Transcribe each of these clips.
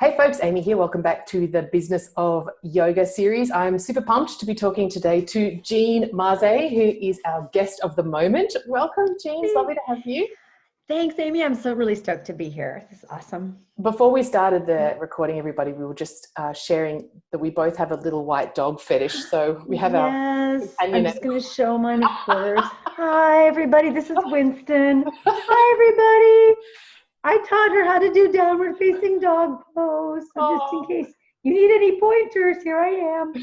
Hey folks, Amy here. Welcome back to the Business of Yoga series. I'm super pumped to be talking today to Jean Mazzei, who is our guest of the moment. Welcome, Jean. It's lovely to have you. Thanks, Amy. I'm really stoked to be here. This is awesome. Before we started the recording, everybody, we were just sharing that we both have a little white dog fetish. So we have our companion. I'm just going to show mine first. Hi, everybody. This is Winston. Hi, everybody. I taught her how to do downward facing dog pose. So just in case you need any pointers, here I am.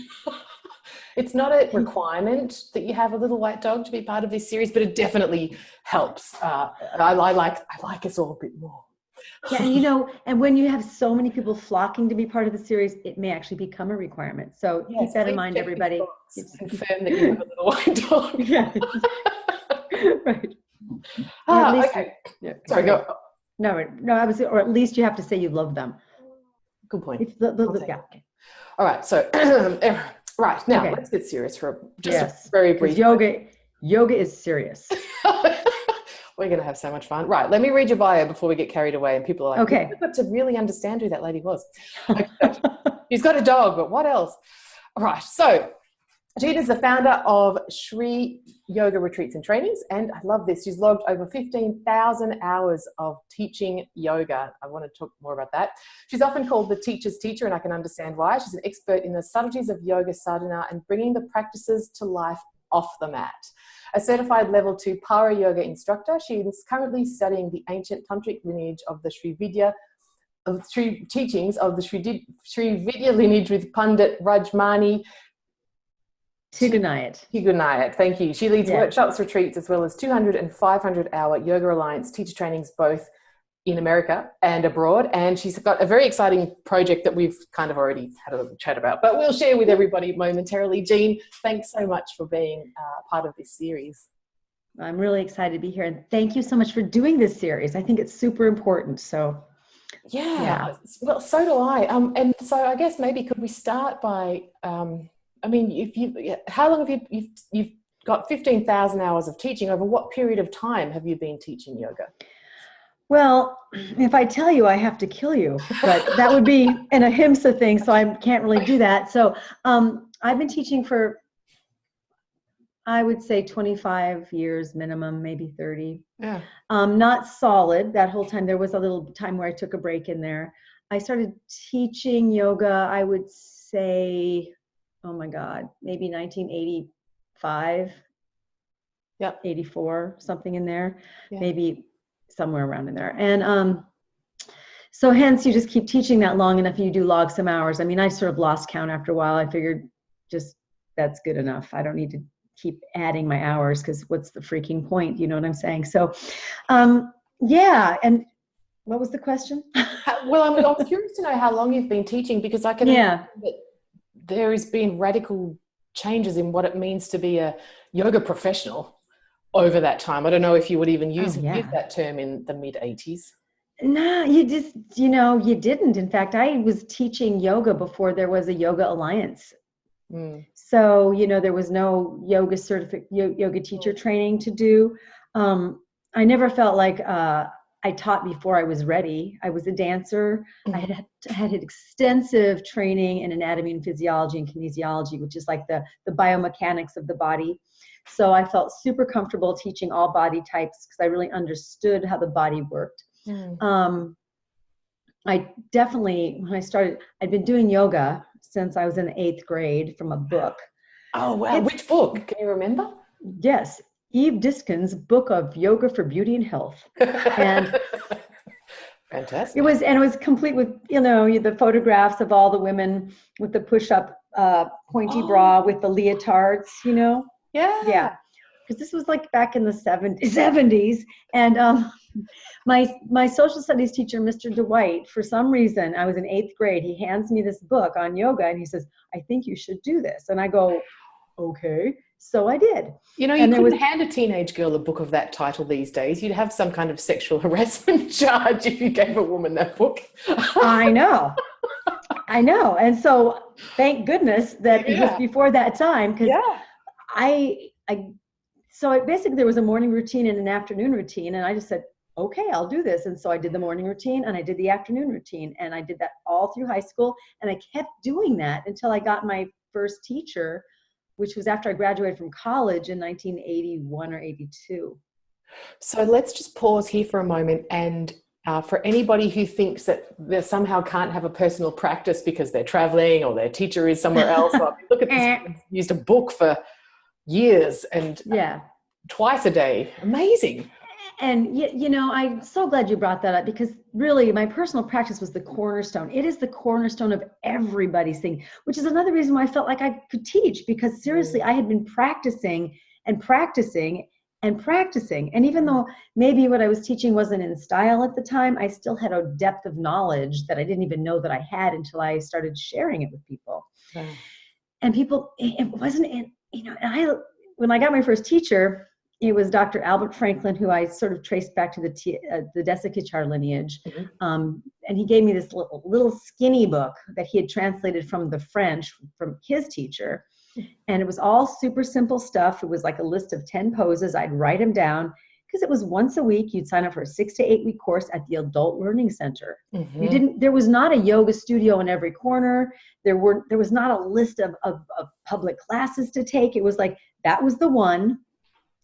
It's not a requirement that you have a little white dog to be part of this series, but it definitely helps. I like us all a bit more. Yeah, and when you have so many people flocking to be part of the series, it may actually become a requirement. So keep that in mind, everybody. Confirm that you have a little white dog. Yeah. Right. Okay. Yeah. Sorry, go. No, or at least you have to say you love them. Good point. Yeah. All right. So, right now, let's get serious for a very brief. Yoga is serious. We're going to have so much fun. Right. Let me read your bio before we get carried away. And people are like, okay, we've got to really understand who that lady was. Okay. She's got a dog, but what else? All right. So, Jean is the founder of Shri Yoga Retreats and Trainings, and I love this. She's logged over 15,000 hours of teaching yoga. I want to talk more about that. She's often called the teacher's teacher, and I can understand why. She's an expert in the subtleties of yoga sadhana and bringing the practices to life off the mat. A certified level 2 para yoga instructor, she is currently studying the ancient tantric lineage of the Sri teachings of the Sri Vidya lineage with Pandit Rajmani Tigunayat, thank you. She leads workshops, retreats, as well as 200 and 500-hour Yoga Alliance teacher trainings, both in America and abroad. And she's got a very exciting project that we've kind of already had a little chat about, but we'll share with everybody momentarily. Jean, thanks so much for being part of this series. I'm really excited to be here. And thank you so much for doing this series. I think it's super important. So, yeah. Well, so do I. And so I guess maybe could we start by... how long have you've got 15,000 hours of teaching? Over what period of time have you been teaching yoga? Well, if I tell you, I have to kill you, but that would be an ahimsa thing, so I can't really do that. So I've been teaching for, I would say 25 years minimum, maybe 30. Yeah. Not solid that whole time. There was a little time where I took a break in there. I started teaching yoga, I would say, oh my God, maybe 1985, 84, something in there, maybe somewhere around in there. And so hence you just keep teaching that long enough and you do log some hours. I mean, I sort of lost count after a while. I figured just that's good enough. I don't need to keep adding my hours because what's the freaking point? You know what I'm saying? So, and what was the question? Well, I was curious to know how long you've been teaching, because I can imagine that there has been radical changes in what it means to be a yoga professional over that time. I don't know if you would even use that term in the mid-80s. No, you didn't. In fact, I was teaching yoga before there was a Yoga Alliance. So, there was no yoga yoga teacher training to do. I never felt like I taught before I was ready. I was a dancer. I had extensive training in anatomy and physiology and kinesiology, which is like the biomechanics of the body. So I felt super comfortable teaching all body types because I really understood how the body worked. I definitely, when I started, I'd been doing yoga since I was in the 8th grade from a book. Oh, wow. Which book? Can you remember? Yes. Eve Diskin's Book of Yoga for Beauty and Health. And fantastic. It was complete with, the photographs of all the women with the push-up pointy bra with the leotards, Yeah. Because this was like back in the 70s. And my social studies teacher, Mr. DeWhite, for some reason, I was in 8th grade. He hands me this book on yoga and he says, I think you should do this. And I go, okay. So I did. You couldn't hand a teenage girl a book of that title these days. You'd have some kind of sexual harassment charge if you gave a woman that book. I know. And so thank goodness that it was before that time, because basically there was a morning routine and an afternoon routine. And I just said, okay, I'll do this. And so I did the morning routine and I did the afternoon routine, and I did that all through high school. And I kept doing that until I got my first teacher, which was after I graduated from college in 1981 or 82. So let's just pause here for a moment. And for anybody who thinks that they somehow can't have a personal practice because they're traveling or their teacher is somewhere else, look at this, used a book for years and twice a day. Amazing. And, you know, I'm so glad you brought that up, because really my personal practice was the cornerstone. It is the cornerstone of everybody's thing, which is another reason why I felt like I could teach, because seriously, I had been practicing and practicing and practicing. And even though maybe what I was teaching wasn't in style at the time, I still had a depth of knowledge that I didn't even know that I had until I started sharing it with people. And people, it wasn't, you know, and when I got my first teacher, it was Dr. Albert Franklin, who I sort of traced back to the Desikachar lineage. And he gave me this little skinny book that he had translated from the French from his teacher. And it was all super simple stuff. It was like a list of 10 poses. I'd write them down, because it was once a week. You'd sign up for a 6 to 8 week course at the Adult Learning Center. There was not a yoga studio in every corner. There was not a list of public classes to take. It was like, that was the one.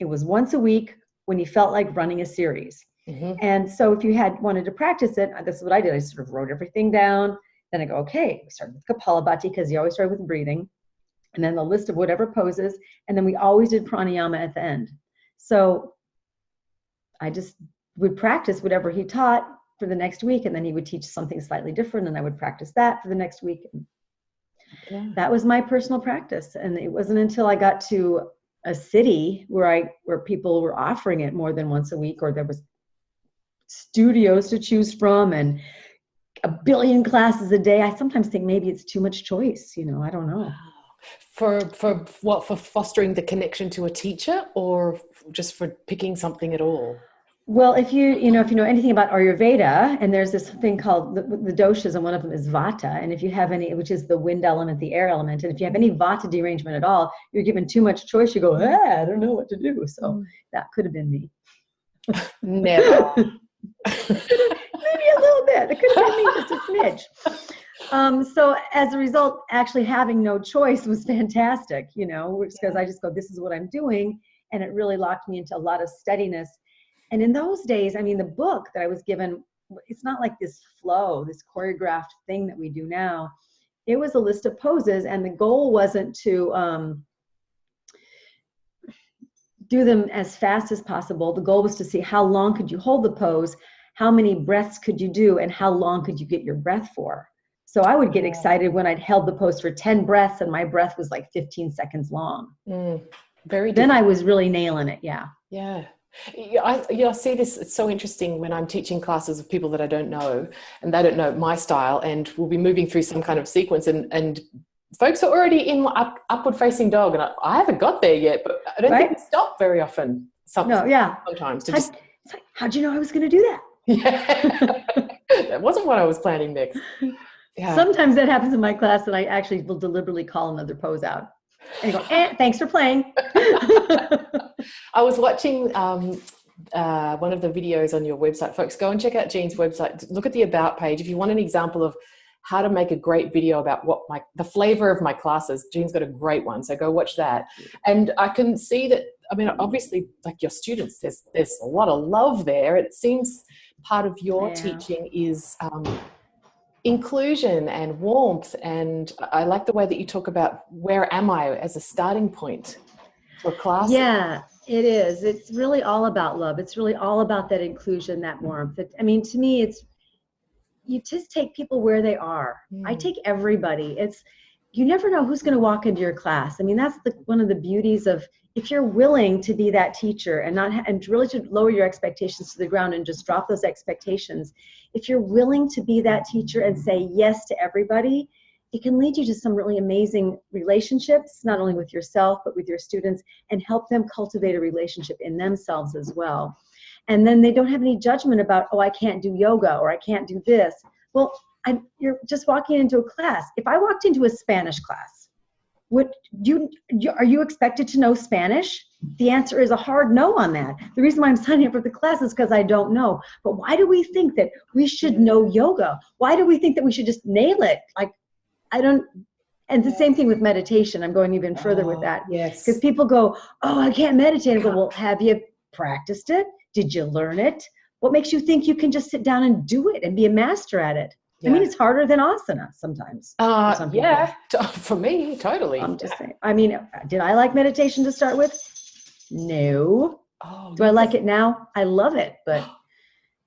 It was once a week when you felt like running a series. And so if you wanted to practice it, this is what I did. I sort of wrote everything down. Then I go, okay, we started with Kapalabhati, because you always start with breathing. And then the list of whatever poses. And then we always did pranayama at the end. So I just would practice whatever he taught for the next week. And then he would teach something slightly different, and I would practice that for the next week. That was my personal practice. And it wasn't until I got to a city where people were offering it more than once a week, or there was studios to choose from and a billion classes a day. I sometimes think maybe it's too much choice. You know, I don't know. For what? For fostering the connection to a teacher, or just for picking something at all? Well, if you know anything about Ayurveda, and there's this thing called the doshas, and one of them is vata. And if you have any, which is the wind element, the air element, and if you have any vata derangement at all, you're given too much choice. You go, I don't know what to do. So that could have been me. Never. Maybe a little bit. It could have been me, just a smidge. So as a result, actually having no choice was fantastic, you know, because I just go, this is what I'm doing. And it really locked me into a lot of steadiness. And in those days, I mean, the book that I was given, it's not like this flow, this choreographed thing that we do now. It was a list of poses, and the goal wasn't to do them as fast as possible. The goal was to see how long could you hold the pose, how many breaths could you do, and how long could you get your breath for. So I would get excited when I'd held the pose for 10 breaths and my breath was like 15 seconds long. Very. Then I was really nailing it. Yeah. I see this. It's so interesting when I'm teaching classes of people that I don't know, and they don't know my style, and we'll be moving through some kind of sequence, and folks are already in upward facing dog, and I haven't got there yet, but I don't think we stop very often. Sometimes. It's like, how'd you know I was going to do that? That wasn't what I was planning next. Sometimes that happens in my class, and I actually will deliberately call another pose out. And go, thanks for playing. I was watching one of the videos on your website. Folks, go and check out Jean's website. Look at the About page. If you want an example of how to make a great video about the flavor of my classes, Jean's got a great one. So go watch that. And I can see that, I mean, obviously, like your students, there's a lot of love there. It seems part of your teaching is inclusion and warmth, and I like the way that you talk about where am I as a starting point for class. Yeah, it is. It's really all about love. It's really all about that inclusion, that warmth. I mean, to me, it's you just take people where they are. I take everybody. You never know who's going to walk into your class. I mean, that's one of the beauties of, if you're willing to be that teacher and really to lower your expectations to the ground and just drop those expectations. If you're willing to be that teacher and say yes to everybody, it can lead you to some really amazing relationships, not only with yourself, but with your students, and help them cultivate a relationship in themselves as well. And then they don't have any judgment about, I can't do yoga, or I can't do this. Well, you're just walking into a class. If I walked into a Spanish class, are you expected to know Spanish? the answer is a hard no on that. The reason why I'm signing up for the class is because I don't know. But why do we think that we should know yoga? Why do we think that we should just nail it? Like, I don't, and the same thing with meditation. I'm going even further with that. Yes. Because people go, oh, I can't meditate. I go, well, have you practiced it? Did you learn it? What makes you think you can just sit down and do it and be a master at it? Yeah. I mean, it's harder than asana sometimes. Yeah, for me, totally. I'm just saying. I mean, did I like meditation to start with? No. Do I like it now? I love it, but it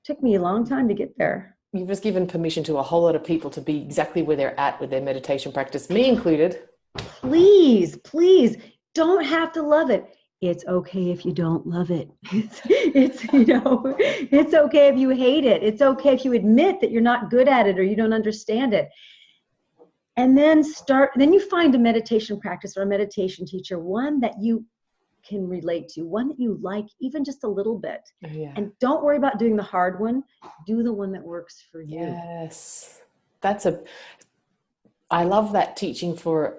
took me a long time to get there. You've just given permission to a whole lot of people to be exactly where they're at with their meditation practice, me included. Please, please, don't have to love it. It's okay if you don't love it. It's you know, it's okay if you hate it. It's okay if you admit that you're not good at it or you don't understand it. And then you find a meditation practice or a meditation teacher, one that you can relate to, one that you like even just a little bit. Yeah. And don't worry about doing the hard one. Do the one that works for you. Yes. I love that teaching for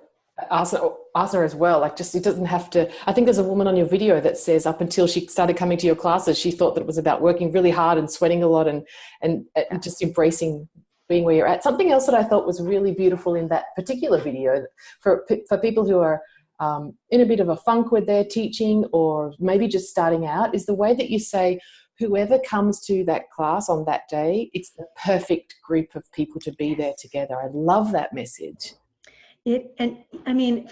asana as well. Like, just, it doesn't have to, I think there's a woman on your video that says up until she started coming to your classes, she thought that it was about working really hard and sweating a lot and just embracing being where you're at. Something else that I thought was really beautiful in that particular video for people who are in a bit of a funk with their teaching or maybe just starting out is the way that you say, whoever comes to that class on that day, it's the perfect group of people to be there together. I love that message. And I mean,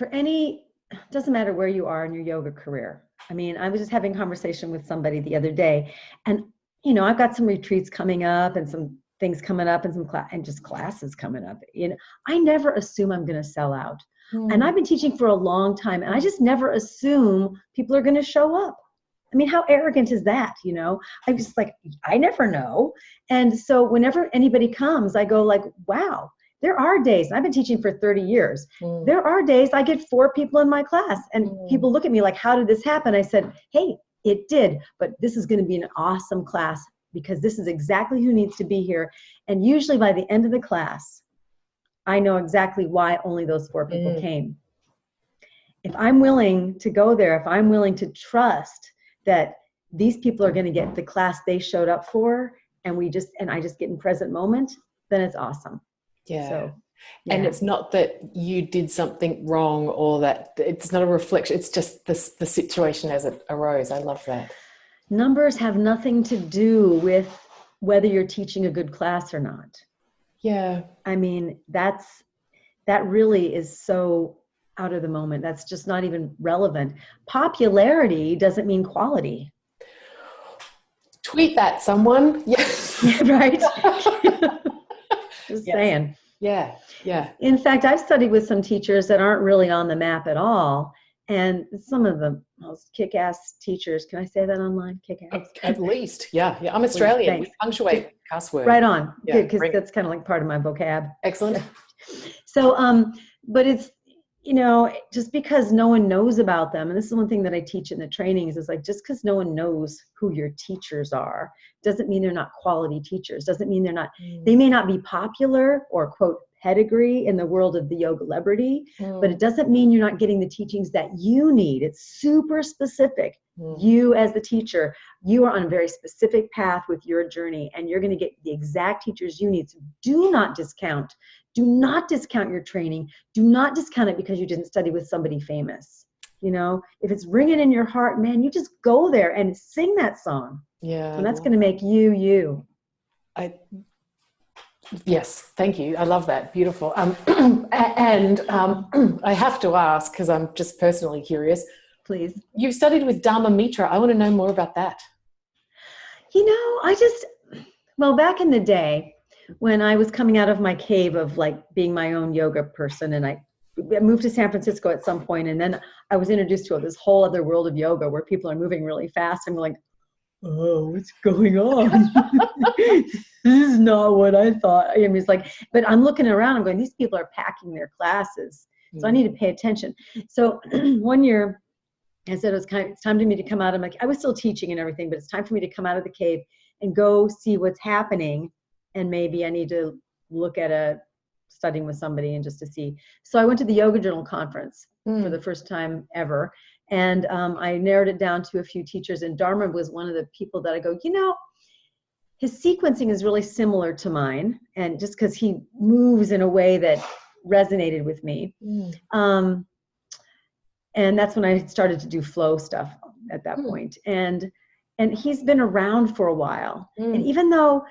doesn't matter where you are in your yoga career. I mean, I was just having a conversation with somebody the other day, and, you know, I've got some retreats coming up and some things coming up and just classes coming up. You know, I never assume I'm going to sell out. And I've been teaching for a long time, and I just never assume people are going to show up. I mean, how arrogant is that? You know, I'm just like, I never know. And so whenever anybody comes, I go like, wow, there are days, I've been teaching for 30 years. There are days I get 4 people in my class, and people look at me like, how did this happen? I said, hey, it did, but this is going to be an awesome class because this is exactly who needs to be here. And usually by the end of the class, I know exactly why only those 4 people came. If I'm willing to go there, if I'm willing to trust that these people are going to get the class they showed up for, and I just get in present moment, then it's awesome. Yeah. So, yeah. And it's not that you did something wrong or that it's not a reflection. It's just the situation as it arose. I love that. Numbers have nothing to do with whether you're teaching a good class or not. Yeah. I mean, that really is so out of the moment. That's just not even relevant. Popularity doesn't mean quality. Tweet that, someone. Yeah. Right. Just saying. Yeah. Yeah. In fact, I've studied with some teachers that aren't really on the map at all. And some of the most kick-ass teachers, can I say that online? Kick-ass? At least, yeah. I'm Australian. We punctuate cuss words. Right on. Yeah, good, because that's kind of like part of my vocab. Excellent. So, but it's, you know, just because no one knows about them, and this is one thing that I teach in the trainings, is like, just because no one knows who your teachers are, doesn't mean they're not quality teachers. Doesn't mean they're not, they may not be popular or, quote, pedigree in the world of the yoga celebrity, but it doesn't mean you're not getting the teachings that you need. It's super specific. You as the teacher, you are on a very specific path with your journey, and you're going to get the exact teachers you need. So do not discount. Do not discount your training. Do not discount it because you didn't study with somebody famous. You know, if it's ringing in your heart, man, you just go there and sing that song. Yeah. And that's going to make you. Yes, thank you. I love that. Beautiful. I have to ask, because I'm just personally curious. Please. You've studied with Dharma Mitra. I want to know more about that. You know, back in the day when I was coming out of my cave of like being my own yoga person, and I moved to San Francisco at some point, and then I was introduced to this whole other world of yoga where people are moving really fast. I'm like, oh, what's going on? This is not what I thought. I mean, it's like, but I'm looking around, I'm going, these people are packing their classes. So I need to pay attention. So one year I said, it's time for me to come out. I was still teaching and everything, but it's time for me to come out of the cave and go see what's happening. And maybe I need to look at studying with somebody and just to see. So I went to the Yoga Journal conference for the first time ever. And I narrowed it down to a few teachers, and Dharma was one of the people that I go, his sequencing is really similar to mine, and just because he moves in a way that resonated with me. And that's when I started to do flow stuff at that point. And he's been around for a while. And even though,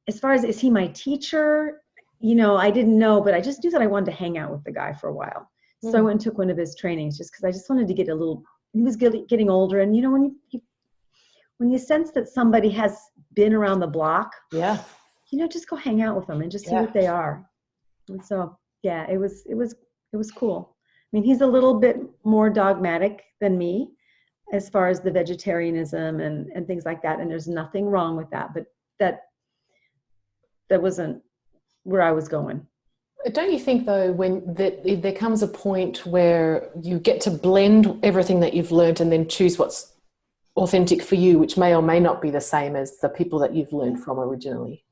as far as, is he my teacher? I didn't know, but I just knew that I wanted to hang out with the guy for a while. So I went and took one of his trainings just because I just wanted to get he was getting older. And when you sense that somebody has been around the block, just go hang out with them and just see what they are. And so, yeah, it was cool. I mean, he's a little bit more dogmatic than me as far as the vegetarianism and things like that. And there's nothing wrong with that, but that wasn't where I was going. Don't you think, though, there comes a point where you get to blend everything that you've learned and then choose what's authentic for you, which may or may not be the same as the people that you've learned from originally?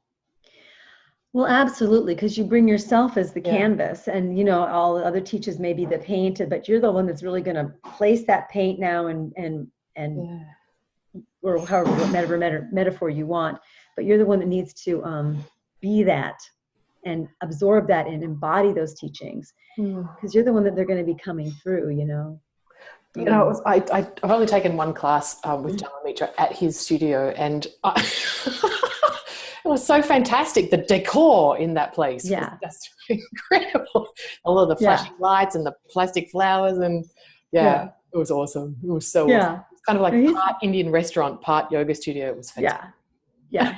Well, absolutely, because you bring yourself as the canvas, and all the other teachers may be the paint, but you're the one that's really going to place that paint now and or however whatever metaphor you want, but you're the one that needs to be that and absorb that and embody those teachings, because you're the one that they're going to be coming through. I've only taken one class with Dharma Mitra at his studio, and it was so fantastic. The decor in that place was just incredible. All of the flashing lights and the plastic flowers, and it was awesome. It was so awesome. It's kind of like part Indian restaurant, part yoga studio. It was fantastic. Yeah.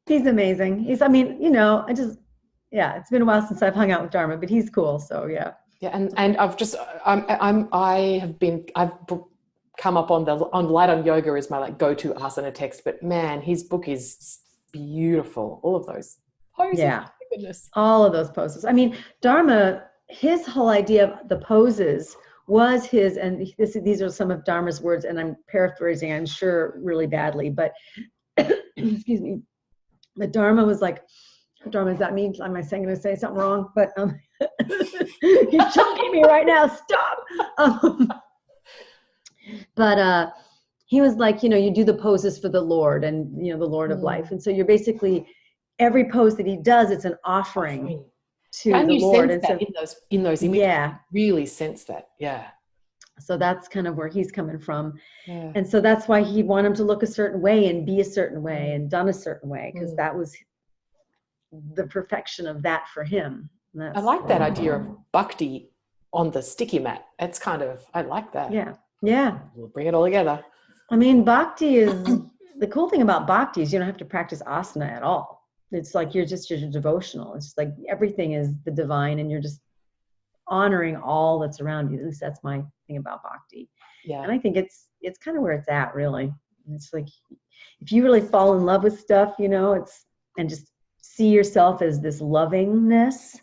He's amazing. It's been a while since I've hung out with Dharma, but he's cool. So yeah. Yeah, and I've come up on Light on Yoga as my go-to asana text, but man, his book is beautiful. All of those poses. Yeah. My goodness. All of those poses. I mean, Dharma, his whole idea of the poses was his, and these are some of Dharma's words, and I'm paraphrasing, I'm sure, really badly, but excuse me. But Dharma was like, Dharma, does that mean, am I saying, going to say something wrong? But he's choking me right now. Stop. But he was like, you do the poses for the Lord, and the Lord of life, and so you're basically, every pose that he does, it's an offering to the Lord. And you sense that in those images. Yeah, really sense that. Yeah. So that's kind of where he's coming from. Yeah. And so that's why he wanted him to look a certain way and be a certain way and done a certain way, because that was the perfection of that for him. I like that idea of bhakti on the sticky mat. It's I like that. Yeah. Yeah. We'll bring it all together. I mean, bhakti is, the cool thing about bhakti is you don't have to practice asana at all. It's like you're devotional. It's just like everything is the divine, and you're just honoring all that's around you. At least that's my thing about bhakti. Yeah. And I think it's kind of where it's at, really. It's like, if you really fall in love with stuff, and just see yourself as this lovingness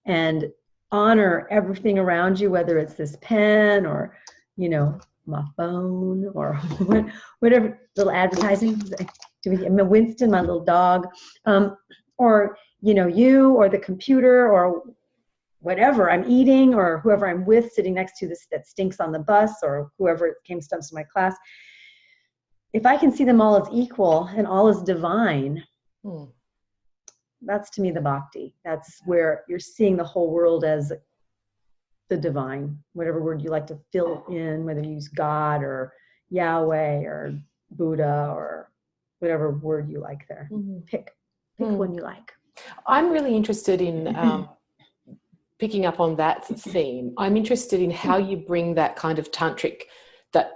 and honor everything around you, whether it's this pen or, my phone or whatever little advertising. Winston, my little dog, or, you or the computer or whatever I'm eating, or whoever I'm with sitting next to this that stinks on the bus, or whoever comes to my class. If I can see them all as equal and all as divine, that's to me the bhakti. That's where you're seeing the whole world as the divine, whatever word you like to fill in, whether you use God or Yahweh or Buddha or whatever word you like there. Pick one you like. I'm really interested in picking up on that theme. I'm interested in how you bring that kind of tantric, that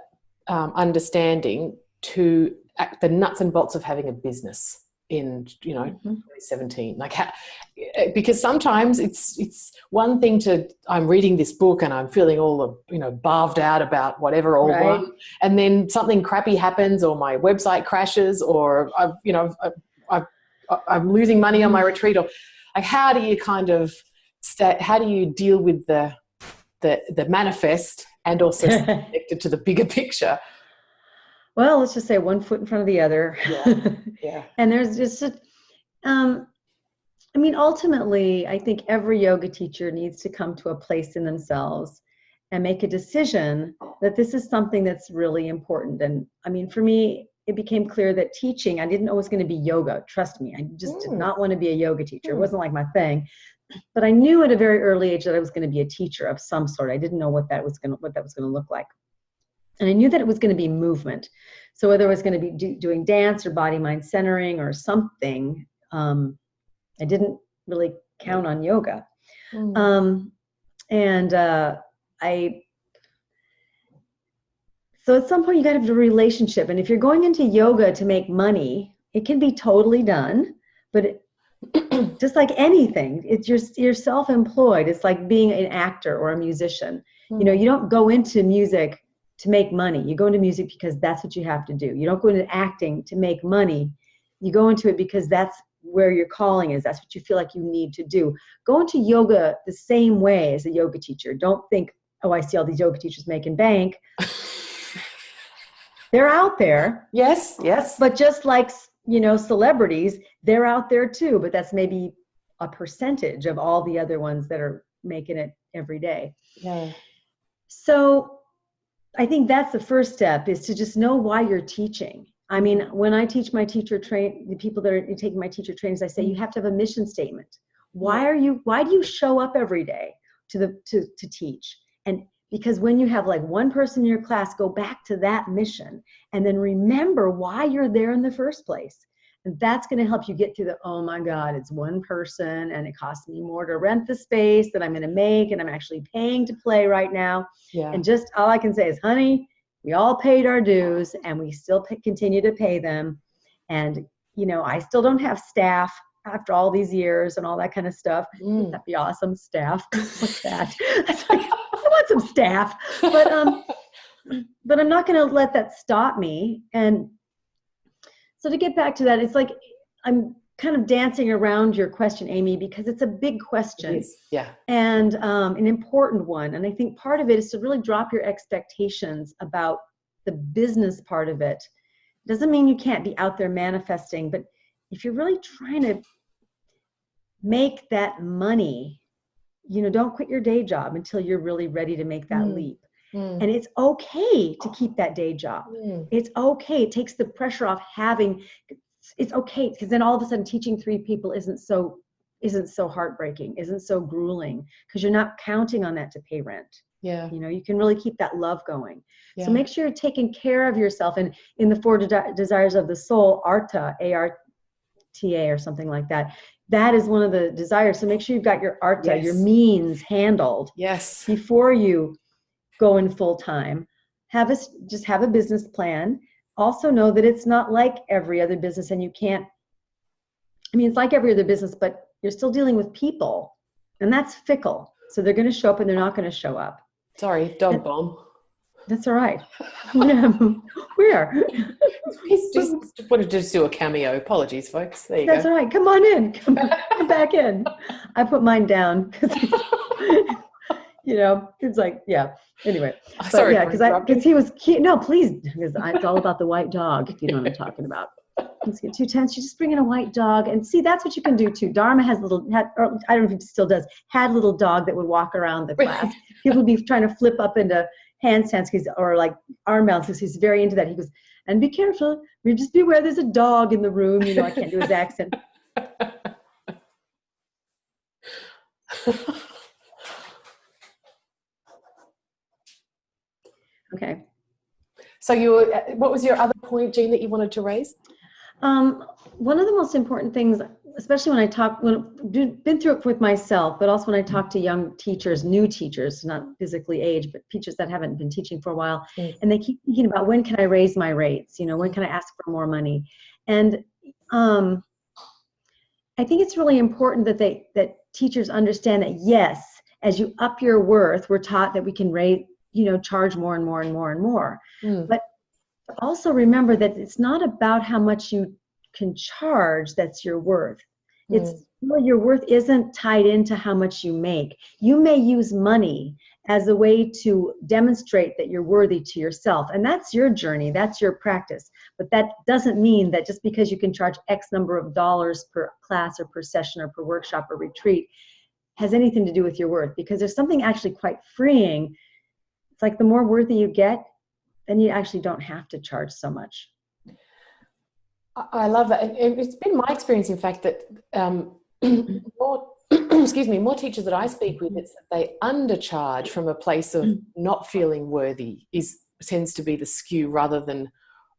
understanding to the nuts and bolts of having a business in 2017. Because sometimes it's one thing I'm reading this book and I'm feeling all barved out about whatever one, and then something crappy happens, or my website crashes, or I'm losing money on my retreat, or how do you how do you deal with the manifest and also stay connected to the bigger picture? Well, let's just say one foot in front of the other. Yeah. And there's just ultimately, I think every yoga teacher needs to come to a place in themselves and make a decision that this is something that's really important. And I mean, for me, it became clear that teaching, I didn't know it was going to be yoga. Trust me, I just did not want to be a yoga teacher. It wasn't like my thing. But I knew at a very early age that I was going to be a teacher of some sort. I didn't know what that was going to look like. And I knew that it was going to be movement. So whether it was going to be doing dance or body mind centering or something, I didn't really count on yoga. So at some point you got to have a relationship. And if you're going into yoga to make money, it can be totally done, but just like anything, it's you're self-employed. It's like being an actor or a musician. You know, you don't go into music to make money. You go into music because that's what you have to do. You don't go into acting to make money. You go into it because that's where your calling is. That's what you feel like you need to do. Go into yoga the same way as a yoga teacher. Don't think, oh, I see all these yoga teachers making bank. They're out there. Yes, yes. But just like, you know, celebrities, they're out there too. But that's maybe a percentage of all the other ones that are making it every day. Yeah. So I think that's the first step, is to just know why you're teaching. I mean, when I teach my the people that are taking my teacher trainings, I say you have to have a mission statement. Why do you show up every day to teach? And because when you have like one person in your class, go back to that mission and then remember why you're there in the first place. And that's going to help you get through the, oh my God, it's one person and it costs me more to rent the space that I'm going to make, and I'm actually paying to play right now. Yeah. And just all I can say is, honey, we all paid our dues and we still continue to pay them. And, you know, I still don't have staff after all these years and all that kind of stuff. That'd be awesome. Staff. What's that? I want some staff, but I'm not going to let that stop me. And so to get back to that, it's like, I'm kind of dancing around your question, Amy, because it's a big question. It is. Yeah. And an important one. And I think part of it is to really drop your expectations about the business part of it. Doesn't mean you can't be out there manifesting, but if you're really trying to make that money, you know, don't quit your day job until you're really ready to make that leap. And it's okay to keep that day job. It's okay. It takes the pressure off it's okay, because then all of a sudden teaching 3 people isn't so heartbreaking, isn't so grueling, because you're not counting on that to pay rent. Yeah. You know, you can really keep that love going. Yeah. So make sure you're taking care of yourself. And in the 4 desires of the soul, ARTA, ARTA or something like that, that is one of the desires. So make sure you've got your ARTA, your means handled. Yes. Before you go in full time. Just have a business plan. Also know that it's not like every other business, and you can't, I mean, it's like every other business, but you're still dealing with people, and that's fickle. So they're going to show up and they're not going to show up. Sorry, dog bomb. That's all right. Where? He's just wanted to just do a cameo. Apologies, folks. There you That's go. all right. Come on in. Come back in. I put mine down because, you know, it's like, yeah. Anyway, but sorry, yeah, because he was cute. No, please, because it's all about the white dog. If you know what I'm talking about. Let's get too tense. You just bring in a white dog, and see, that's what you can do too. Dharma or I don't know if he still does, had a little dog that would walk around the class. People would be trying to flip up into handstands or like arm mounts, because he's very into that. He goes, and be careful, just beware, there's a dog in the room. You know, I can't do his accent. Okay. So what was your other point, Jean, that you wanted to raise? One of the most important things, especially when I've been through it with myself, but also when I talk to young teachers, new teachers, not physically aged, but teachers that haven't been teaching for a while, and they keep thinking about, when can I raise my rates? You know, when can I ask for more money? And I think it's really important that teachers understand that, yes, as you up your worth, we're taught that we can charge more and more and more and more. But also remember that it's not about how much you can charge that's your worth. Your worth isn't tied into how much you make. You may use money as a way to demonstrate that you're worthy to yourself, and that's your journey, that's your practice. But that doesn't mean that just because you can charge X number of dollars per class or per session or per workshop or retreat has anything to do with your worth, because there's something actually quite freeing it's like the more worthy you get, then you actually don't have to charge so much. I love that. And it's been my experience, in fact, that more, excuse me, more teachers that I speak with, it's that they undercharge from a place of not feeling worthy tends to be the skew, rather than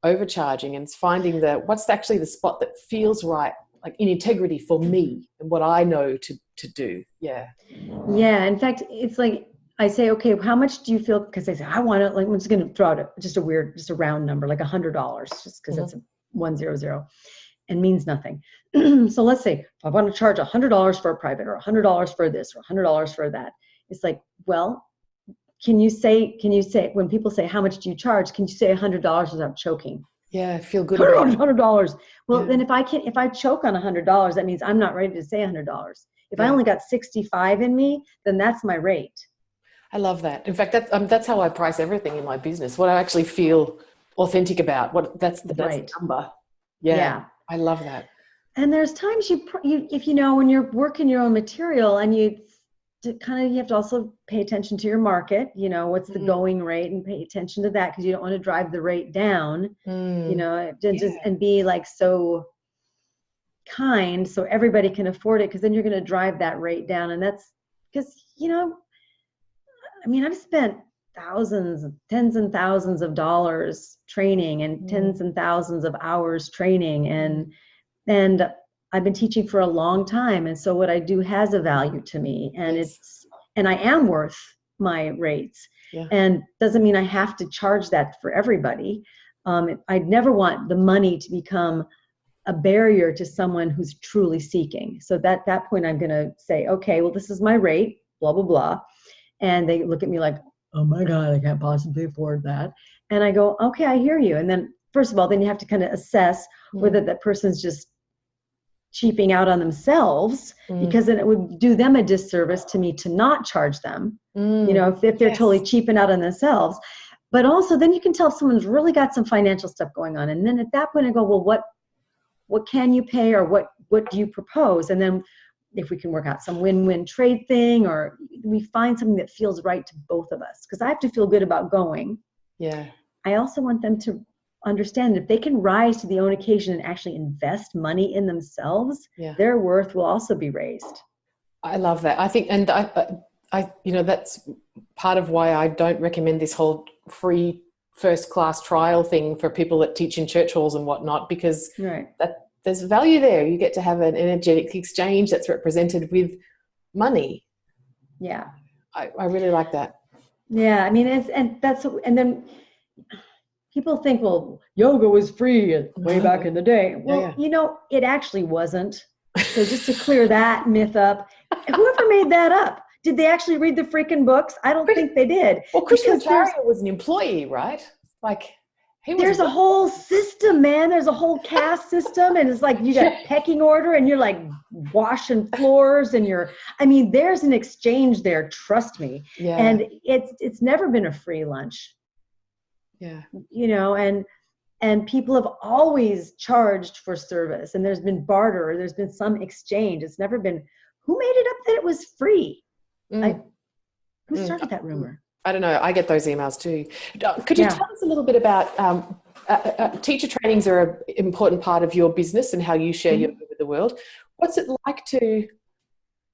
overcharging, and it's finding what's actually the spot that feels right, like in integrity for me and what I know to do. Yeah. Yeah. In fact, it's like, I say, okay, how much do you feel? Because they say, I want to, like, I'm just going to draw just a round number, like $100, just because that's a 100 and means nothing. So let's say if I want to charge $100 for a private, or $100 for this, or $100 for that. It's like, well, can you say, when people say, how much do you charge? Can you say $100 without choking? Yeah. Feel good about it. $100. Well, Yeah. then if I choke on $100, that means I'm not ready to say $100. If I only got 65 in me, then that's my rate. I love that. In fact, that's how I price everything in my business. What I actually feel authentic about. That's the number. Yeah. I love that. And there's times if when you're working your own material, and you have to also pay attention to your market. What's the going rate, and pay attention to that, because you don't want to drive the rate down. And be like so kind so everybody can afford it, because then you're going to drive that rate down. And that's because I've spent tens and thousands of dollars training, and tens and thousands of hours training, and I've been teaching for a long time. And so what I do has a value to me, and and I am worth my rates. And doesn't mean I have to charge that for everybody. I'd never want the money to become a barrier to someone who's truly seeking. So at that point, I'm going to say, okay, well, this is my rate, blah, blah, blah. And they look at me like, oh my God, I can't possibly afford that. And I go, okay, I hear you. And then first of all, then you have to kind of assess whether that person's just cheaping out on themselves, because then it would do them a disservice to me to not charge them, if they're totally cheaping out on themselves. But also then you can tell if someone's really got some financial stuff going on. And then at that point I go, well, what can you pay, or what do you propose? And then if we can work out some win-win trade thing, or we find something that feels right to both of us, because I have to feel good about going. Yeah. I also want them to understand that if they can rise to the own occasion and actually invest money in themselves, their worth will also be raised. I love that. I think, and I that's part of why I don't recommend this whole free first class trial thing for people that teach in church halls and whatnot, because there's value there. You get to have an energetic exchange that's represented with money. Yeah. I really like that. Yeah. I mean, and then people think, well, yoga was free way back in the day. Well, it actually wasn't. So just to clear that myth up, whoever made that up, did they actually read the freaking books? I don't think they did. Well, Christian Acharya was an employee, right? Like, there's a whole system, man. There's a whole caste system, and it's like you got pecking order, and you're like washing floors, and there's an exchange there. Trust me. Yeah. And it's never been a free lunch. Yeah. And people have always charged for service, and there's been barter, or there's been some exchange. It's never been, who made it up that it was free? Who started that rumor? I don't know. I get those emails too. Could you tell us a little bit about teacher trainings are an important part of your business and how you share yoga with the world. What's it like to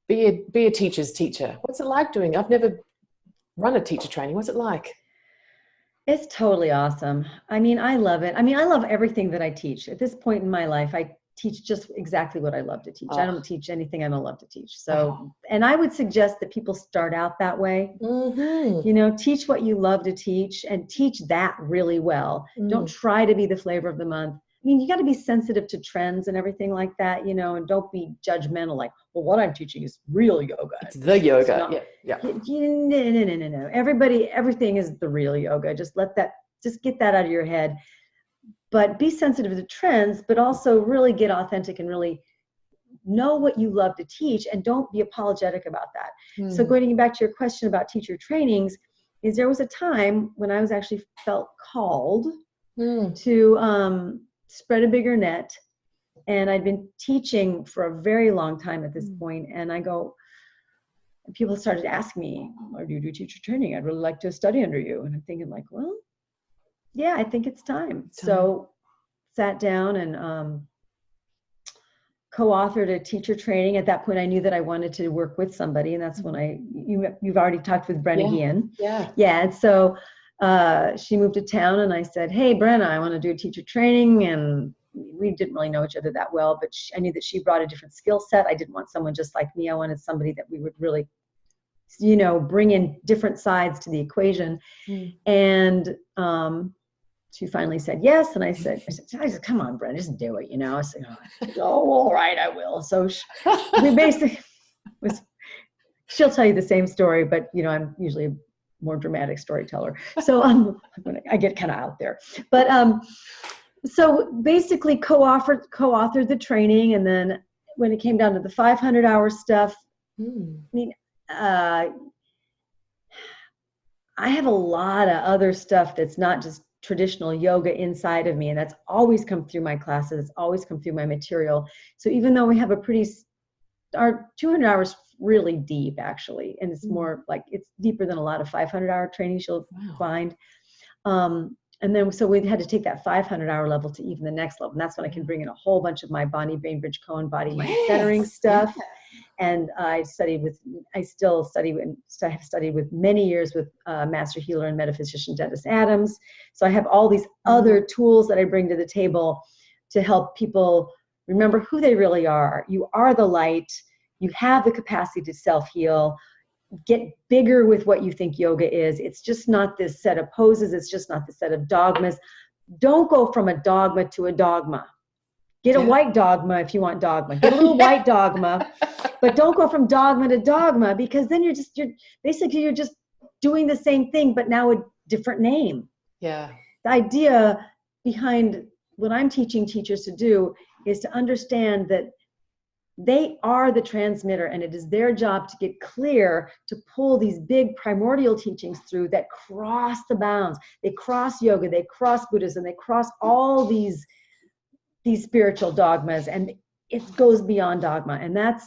be a teacher's teacher? What's it like doing? I've never run a teacher training. What's it like? It's totally awesome. I love it. I love everything that I teach. At this point in my life, I teach just exactly what I love to teach. I don't teach anything I don't love to teach. So, and I would suggest that people start out that way. Teach what you love to teach, and teach that really well. Don't try to be the flavor of the month. You got to be sensitive to trends and everything like that, and don't be judgmental. Like, well, what I'm teaching is real yoga. It's the yoga. No. Everything is the real yoga. Just get that out of your head. But be sensitive to trends, but also really get authentic and really know what you love to teach, and don't be apologetic about that. So going back to your question about teacher trainings, is there was a time when I was actually felt called to spread a bigger net. And I'd been teaching for a very long time at this point. And I go, people started asking me, why do you do teacher training? I'd really like to study under you. And I'm thinking like, well, yeah, I think it's time. So sat down and co-authored a teacher training. At that point, I knew that I wanted to work with somebody. And that's when you've already talked with Brenna Guillen. Yeah. And so she moved to town and I said, hey, Brenna, I want to do a teacher training. And we didn't really know each other that well, but I knew that she brought a different skill set. I didn't want someone just like me. I wanted somebody that we would really, bring in different sides to the equation. And she finally said yes. And I said, come on, Brenna, just do it. I said, oh, all right, I will. So we basically she'll tell you the same story, but I'm usually a more dramatic storyteller. So I get kind of out there, but so basically co-authored the training. And then when it came down to the 500-hour stuff, I have a lot of other stuff that's not just traditional yoga inside of me. And that's always come through my classes. It's always come through my material. So even though we have our 200 hours really deep actually, and it's more like it's deeper than a lot of 500-hour trainings you'll find. And then, so we had to take that 500-hour level to even the next level. And that's when I can bring in a whole bunch of my Bonnie Bainbridge Cohen body mind centering stuff. And I still study and have studied with many years with master healer and metaphysician Dennis Adams. So I have all these other tools that I bring to the table to help people remember who they really are. You are the light. You have the capacity to self-heal. Get bigger with what you think yoga is. It's just not this set of poses. It's just not this set of dogmas. Don't go from a dogma to a dogma. Get a white dogma if you want dogma. Get a little white dogma, but don't go from dogma to dogma, because then you're just doing the same thing, but now a different name. Yeah. The idea behind what I'm teaching teachers to do is to understand that they are the transmitter, and it is their job to get clear, to pull these big primordial teachings through that cross the bounds. They cross yoga, they cross Buddhism, they cross all these spiritual dogmas, and it goes beyond dogma. And I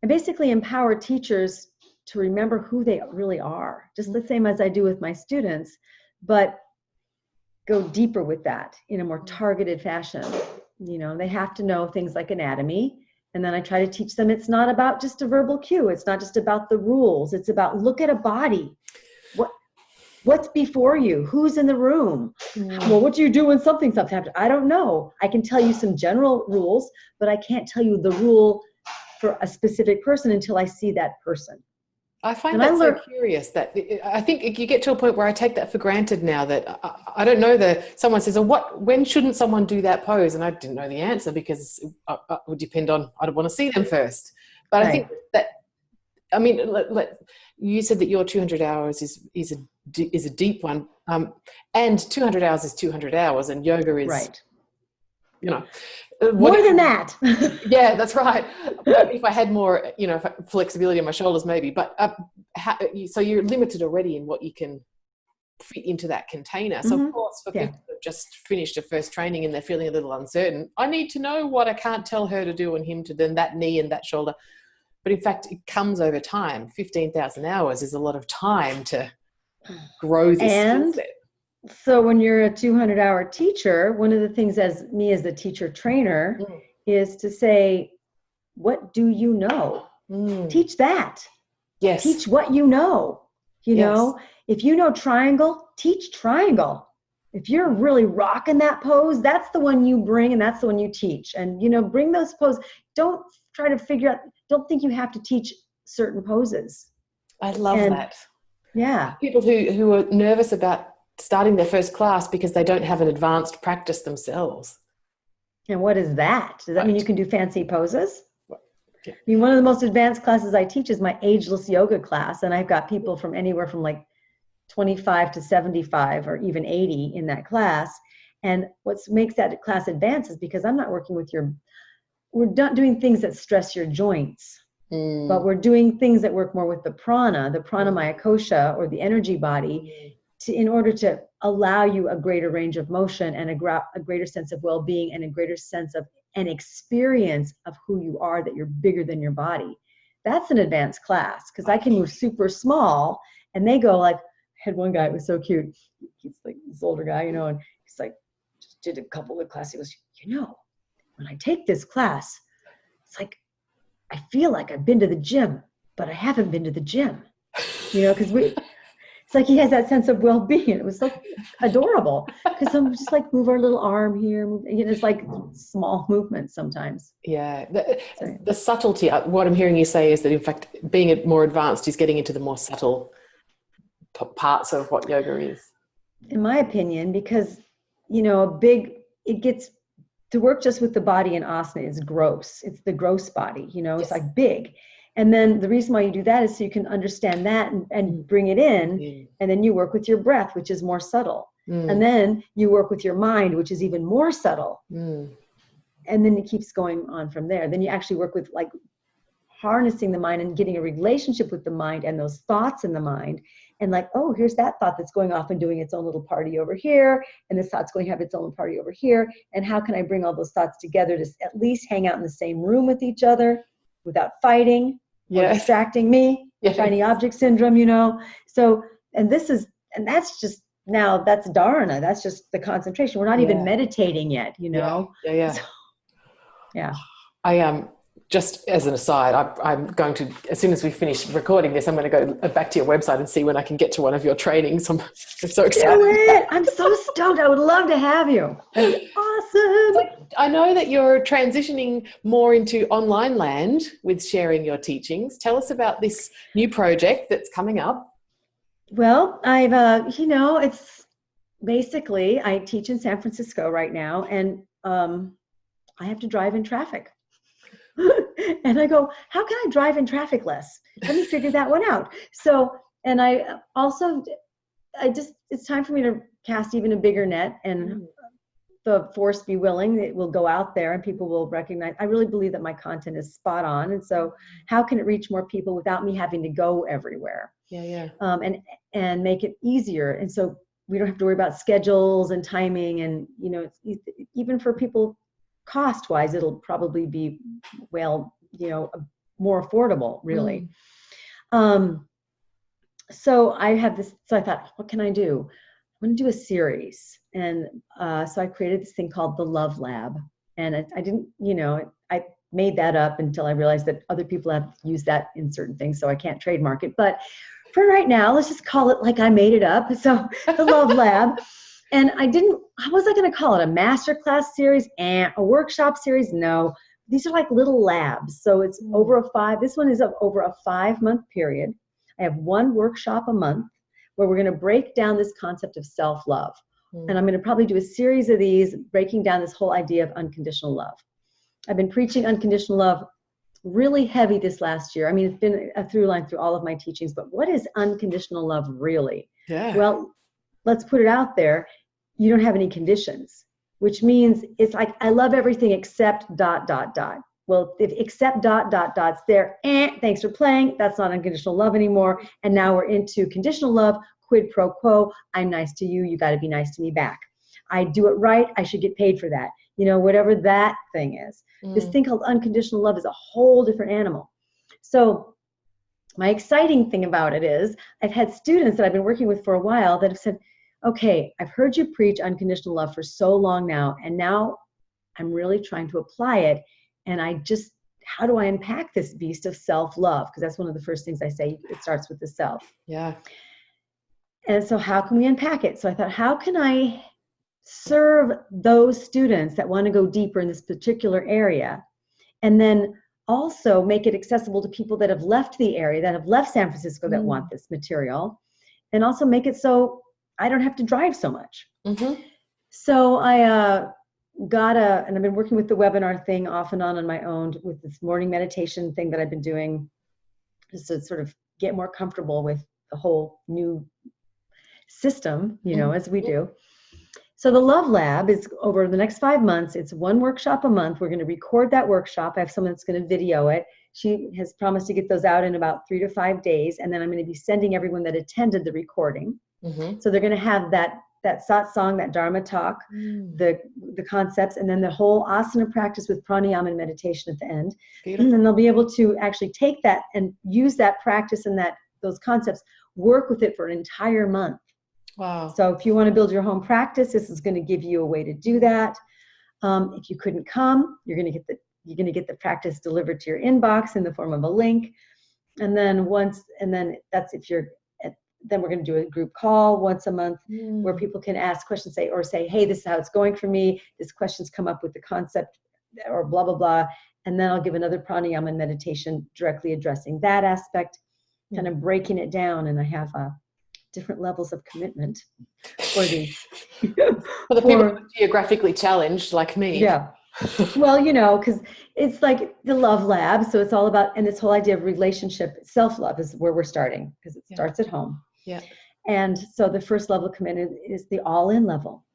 basically empower teachers to remember who they really are, just the same as I do with my students, but go deeper with that in a more targeted fashion. They have to know things like anatomy. And then I try to teach them it's not about just a verbal cue. It's not just about the rules. It's about look at a body. What's before you? Who's in the room? Well, what do you do when something happens? I don't know. I can tell you some general rules, but I can't tell you the rule for a specific person until I see that person. I find that so curious that I think you get to a point where I take that for granted now, that I don't know someone says, when shouldn't someone do that pose? And I didn't know the answer because it would depend on, I'd want to see them first. But I think that, you said that your 200 hours is a deep one. And 200 hours is 200 hours, and yoga is, more than that. Yeah, that's right. If I had more, flexibility on my shoulders, maybe. But so you're limited already in what you can fit into that container. So of course, for people who have just finished a first training and they're feeling a little uncertain, I need to know what I can't tell her to do and him to do, that knee and that shoulder. But in fact, it comes over time. 15,000 hours is a lot of time to grow this skill set. So when you're a 200-hour teacher, one of the things as the teacher trainer is to say, what do you know? Teach that. Yes. Teach what you know. You know, if you know triangle, teach triangle. If you're really rocking that pose, that's the one you bring and that's the one you teach. And, bring those poses. Don't try to figure out, don't think you have to teach certain poses. I love that. Yeah. People who are nervous about starting their first class because they don't have an advanced practice themselves. And what is that? Does that mean you can do fancy poses? Yeah. I mean, one of the most advanced classes I teach is my Ageless yoga class. And I've got people from anywhere from like 25 to 75 or even 80 in that class. And what makes that class advanced is because I'm not working with we're not doing things that stress your joints, but we're doing things that work more with the prana maya kosha, or the energy body, in order to allow you a greater range of motion and a greater sense of well-being and a greater sense of an experience of who you are, that you're bigger than your body. that's an advanced class, because I can move super small, and they go like, I had one guy, it was so cute. He's like this older guy, you know, and he's like, just did a couple of classes. He goes, you know, when I take this class, it's like, I feel like I've been to the gym, but I haven't been to the gym, you know, because it's like he has that sense of well-being. It was so adorable, because I'm just like, move our little arm here. You know, it's like small movements sometimes. Yeah. The subtlety, what I'm hearing you say is that, in fact, being more advanced is getting into the more subtle parts of what yoga is. In my opinion, because, you know, it gets to work just with the body in asana is gross. It's the gross body, you know, it's like big. And then the reason why you do that is so you can understand that and bring it in. And then you work with your breath, which is more subtle. And then you work with your mind, which is even more subtle. And then it keeps going on from there. Then you actually work with like harnessing the mind and getting a relationship with the mind and those thoughts in the mind. And like, oh, here's that thought that's going off and doing its own little party over here. And this thought's going to have its own party over here. And how can I bring all those thoughts together to at least hang out in the same room with each other without fighting or distracting me? Shiny object syndrome, you know? So, and that's just, now that's dharana. That's just the concentration. We're not even meditating yet, you know? So, I just as an aside, I'm going to, as soon as we finish recording this, I'm going to go back to your website and see when I can get to one of your trainings. I'm so excited. Do it! I'm so stoked. I would love to have you. That'd be awesome. So I know that you're transitioning more into online land with sharing your teachings. Tell us about this new project that's coming up. Well, I've, you know, it's basically, I teach in San Francisco right now, and I have to drive in traffic. And I go, how can I drive in traffic less? Let me figure that one out. So, and it's time for me to cast even a bigger net, and the force be willing, it will go out there and people will recognize. I really believe that my content is spot on. And so how can it reach more people without me having to go everywhere? And make it easier. And so we don't have to worry about schedules and timing. And, you know, it's, even for people, cost-wise, it'll probably be, well, you know, more affordable, really. So I have this, so I thought, what can I do? I'm going to do a series. And so I created this thing called the Love Lab. And I didn't, you know, I made that up until I realized that other people have used that in certain things, so I can't trademark it. But for right now, let's just call it like I made it up. So the Love Lab. And I wasn't going to call it a masterclass series and a workshop series. No, these are like little labs. So it's this one is over a 5-month period. I have one workshop a month where we're going to break down this concept of self-love. And I'm going to probably do a series of these, breaking down this whole idea of unconditional love. I've been preaching unconditional love really heavy this last year. I mean, it's been a through line through all of my teachings, but what is unconditional love really? Well, let's put it out there. You don't have any conditions, which means it's like, I love everything except ... Well, if except ... there, thanks for playing. That's not unconditional love anymore. And now we're into conditional love, quid pro quo. I'm nice to you. You got to be nice to me back. I do it right. I should get paid for that. You know, whatever that thing is. This thing called unconditional love is a whole different animal. So my exciting thing about it is I've had students that I've been working with for a while that have said, okay, I've heard you preach unconditional love for so long now, and now I'm really trying to apply it. And how do I unpack this beast of self-love? Because that's one of the first things I say. It starts with the self. And so how can we unpack it? So I thought, how can I serve those students that want to go deeper in this particular area? And then also make it accessible to people that have left the area, that have left San Francisco, that want this material. And also make it so I don't have to drive so much. So I and I've been working with the webinar thing off and on my own with this morning meditation thing that I've been doing just to sort of get more comfortable with the whole new system, you know, as we do. So the Love Lab is over the next 5 months. It's one workshop a month. We're going to record that workshop. I have someone that's going to video it. She has promised to get those out in about 3 to 5 days. And then I'm going to be sending everyone that attended the recording. So they're going to have that that satsang, that dharma talk, the concepts, and then the whole asana practice with pranayama and meditation at the end. Beautiful. And they'll be able to actually take that and use that practice and those concepts, work with it for an entire month. Wow. So if you want to build your home practice, this is going to give you a way to do that. If you couldn't come, you're going to get the practice delivered to your inbox in the form of a link. And then that's if you're then we're going to do a group call once a month where people can ask questions, say, hey, this is how it's going for me. This question's come up with the concept or blah, blah, blah. And then I'll give another pranayama meditation directly addressing that aspect, kind of breaking it down. And I have different levels of commitment for the people who are geographically challenged like me. Yeah. Well, because it's like the love lab. So it's all about, and this whole idea of relationship, self-love is where we're starting, because it starts at home. Yeah. And so the first level of commitment is the all-in level.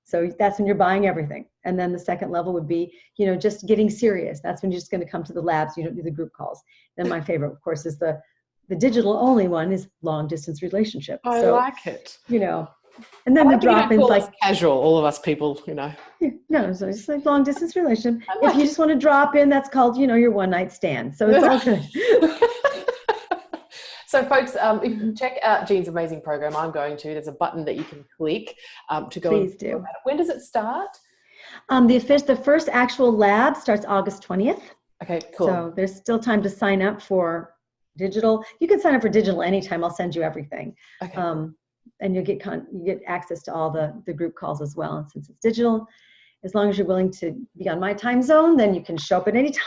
So that's when you're buying everything. And then the second level would be, just getting serious. That's when you're just going to come to the labs. You don't do the group calls. Then my favorite, of course, is the digital only one is long distance relationship. I like it. And then we drop in like casual, all of us people, No, so it's like long distance relationship. If you just want to drop in, that's called, your one night stand. So it's all good. So folks, if you check out Jean's amazing program, I'm going to, there's a button that you can click to go. Please do. When does it start? The first actual lab starts August 20th. Okay, cool. So there's still time to sign up for digital. You can sign up for digital anytime. I'll send you everything. Okay. And you get access to all the group calls as well. And since it's digital, as long as you're willing to be on my time zone, then you can show up at any time.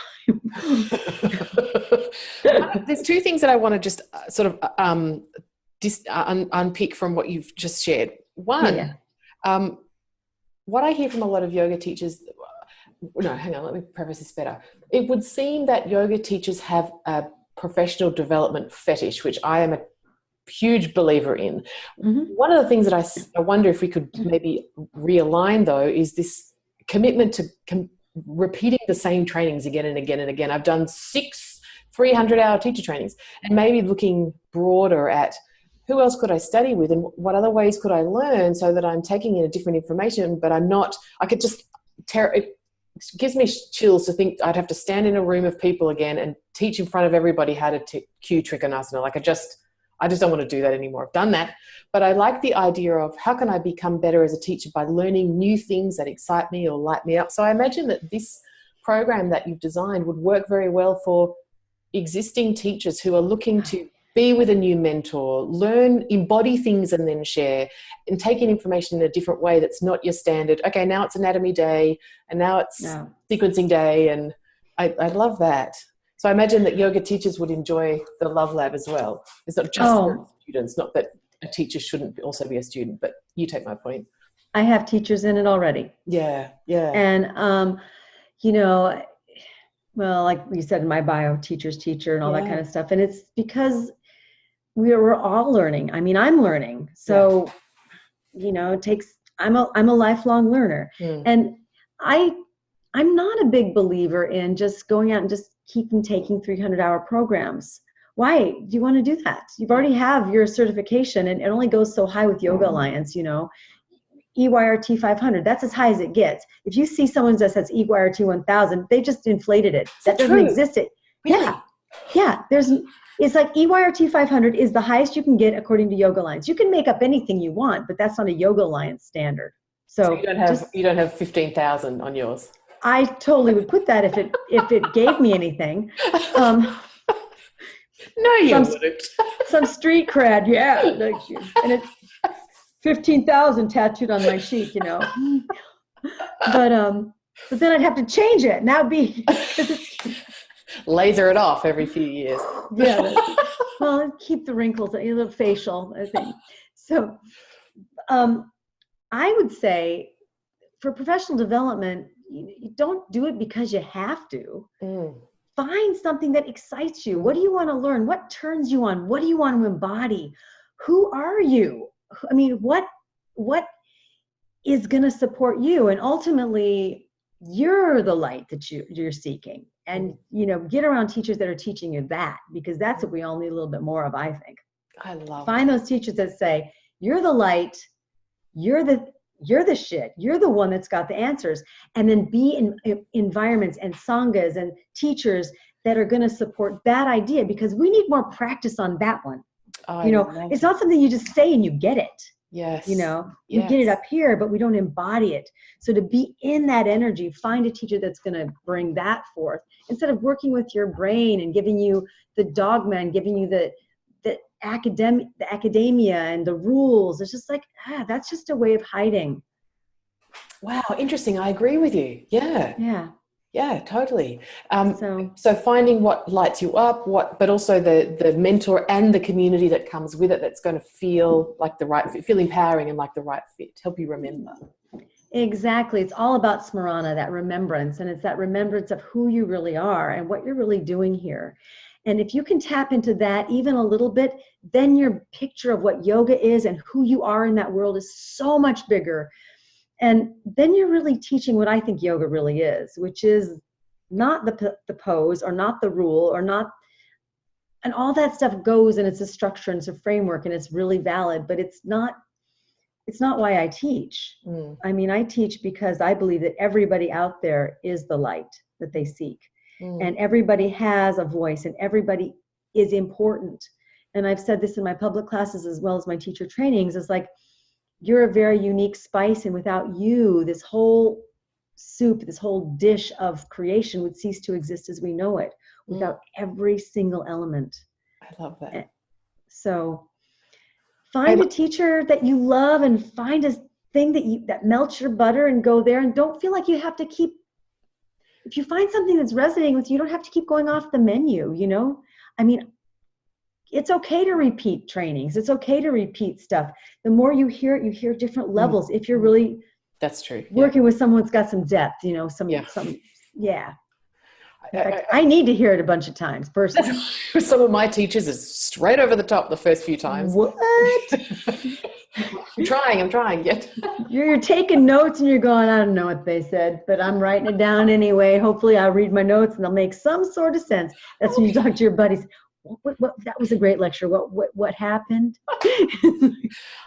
There's two things that I want to just sort of unpick from what you've just shared. One, what I hear from a lot of yoga teachers, no, hang on, let me preface this better. It would seem that yoga teachers have a professional development fetish, which I am a huge believer in. One of the things that I wonder if we could maybe realign, though, is this commitment to repeating the same trainings again and again and again. I've done 6 300-hour teacher trainings, and maybe looking broader at who else could I study with and what other ways could I learn so that I'm taking in a different information, but it gives me chills to think I'd have to stand in a room of people again and teach in front of everybody how to cue Trikonasana. Like I just don't want to do that anymore. I've done that. But I like the idea of how can I become better as a teacher by learning new things that excite me or light me up. So I imagine that this program that you've designed would work very well for existing teachers who are looking to be with a new mentor, learn, embody things and then share, and take in information in a different way that's not your standard. Okay, now it's anatomy day and now it's sequencing day. And I love that. So I imagine that yoga teachers would enjoy the Love Lab as well. It's not just for students, not that a teacher shouldn't also be a student, but you take my point. I have teachers in it already. Yeah, yeah. And, well, like you said in my bio, teacher's teacher and all that kind of stuff. And it's because we're all learning. I mean, I'm learning. So, it takes, I'm a lifelong learner. And I'm not a big believer in just going out and just keeping taking 300-hour programs. Why do you want to do that? You've already have your certification, and it only goes so high with Yoga Alliance, E-RYT 500, that's as high as it gets. If you see someone that says E-RYT 1000, they just inflated it. That doesn't exist. Really? Yeah. It's like E-RYT 500 is the highest you can get according to Yoga Alliance. You can make up anything you want, but that's not a Yoga Alliance standard. So you don't have 15,000 on yours. I totally would put that if it gave me anything. No, you wouldn't. Some street cred, and it's 15,000 tattooed on my cheek, But then I'd have to change it. Now be laser it off every few years. Yeah. Well, keep the wrinkles, a little facial, I think. So, I would say for professional development, you don't do it because you have to. Find something that excites you. What do you want to learn? What turns you on? What do you want to embody? Who are you? I mean, what is going to support you? And ultimately, you're the light that you're seeking. And, get around teachers that are teaching you that, because that's what we all need a little bit more of, I think. I love Find those teachers that say, you're the light, you're the shit. You're the one that's got the answers. And then be in environments and sanghas and teachers that are going to support that idea, because we need more practice on that one. It's not something you just say and you get it. Yes. You get it up here, but we don't embody it. So to be in that energy, find a teacher that's going to bring that forth, instead of working with your brain and giving you the dogma and giving you the academia and the rules. It's just like, that's just a way of hiding. Wow, interesting. I agree with you. Yeah, totally. So finding what lights you up, but also the mentor and the community that comes with it, that's going to feel like the right fit, feel empowering and like the right fit, help you remember. Exactly. It's all about smarana, that remembrance, and it's that remembrance of who you really are and what you're really doing here. And if you can tap into that even a little bit, then your picture of what yoga is and who you are in that world is so much bigger. And then you're really teaching what I think yoga really is, which is not the pose or not the rule or not, and all that stuff goes, and it's a structure and it's a framework and it's really valid, but it's not why I teach. I mean, I teach because I believe that everybody out there is the light that they seek. And everybody has a voice and everybody is important. And I've said this in my public classes as well as my teacher trainings, is like, you're a very unique spice, and without you, this whole soup, this whole dish of creation would cease to exist as we know it, without every single element. I love that. So find a teacher that you love and find a thing that melts your butter and go there, and don't feel like you have to keep, if you find something that's resonating with you, you don't have to keep going off the menu, I mean, it's okay to repeat trainings. It's okay to repeat stuff. The more you hear it, you hear different levels. If you're really that's true working with someone that's got some depth, some. In fact, I need to hear it a bunch of times personally. Some of my teachers is straight over the top the first few times. What? I'm trying yet. You're taking notes and you're going, I don't know what they said, but I'm writing it down anyway. Hopefully I'll read my notes and they'll make some sort of sense. That's when you talk to your buddies. What that was a great lecture. What happened?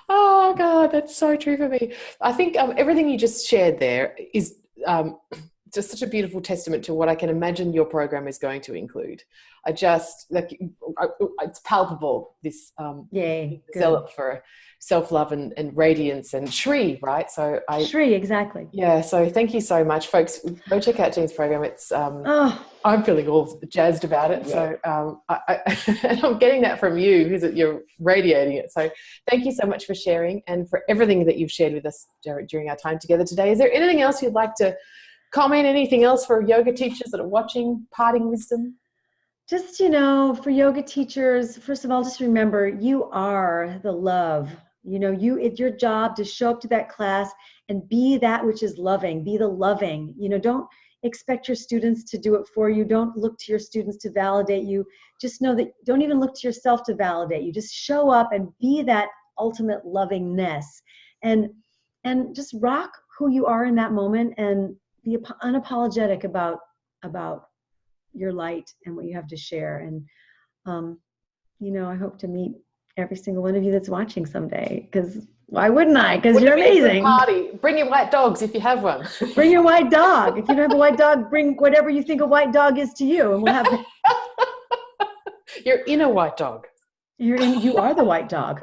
Oh God, that's so true for me. I think everything you just shared there is just such a beautiful testament to what I can imagine your program is going to include. It's palpable, this zealot for self-love and radiance and Shri, right? So Shri, exactly. Yeah, so thank you so much, folks. Go check out Jean's program. It's I'm feeling all jazzed about it. So and I'm getting that from you, because you're radiating it. So thank you so much for sharing and for everything that you've shared with us during our time together today. Is there anything else you'd like to comment? Anything else for yoga teachers that are watching? Parting wisdom? Just, for yoga teachers, first of all, just remember, you are the love. It's your job to show up to that class and be that which is loving. Be the loving. Don't expect your students to do it for you. Don't look to your students to validate you. Just know that, don't even look to yourself to validate you. Just show up and be that ultimate lovingness, and just rock who you are in that moment, and be unapologetic about your light and what you have to share. And I hope to meet every single one of you that's watching someday, because why wouldn't I? Because you're amazing. Party. Bring your white dogs if you have one. Bring your white dog. If you don't have a white dog, bring whatever you think a white dog is to you, and we'll have your inner white dog. You are the white dog.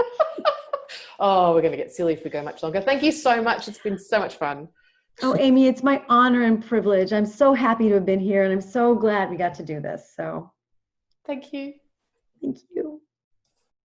Oh, we're going to get silly if we go much longer. Thank you so much. It's been so much fun. Oh, Amy, it's my honor and privilege. I'm so happy to have been here, and I'm so glad we got to do this. So, thank you. Thank you.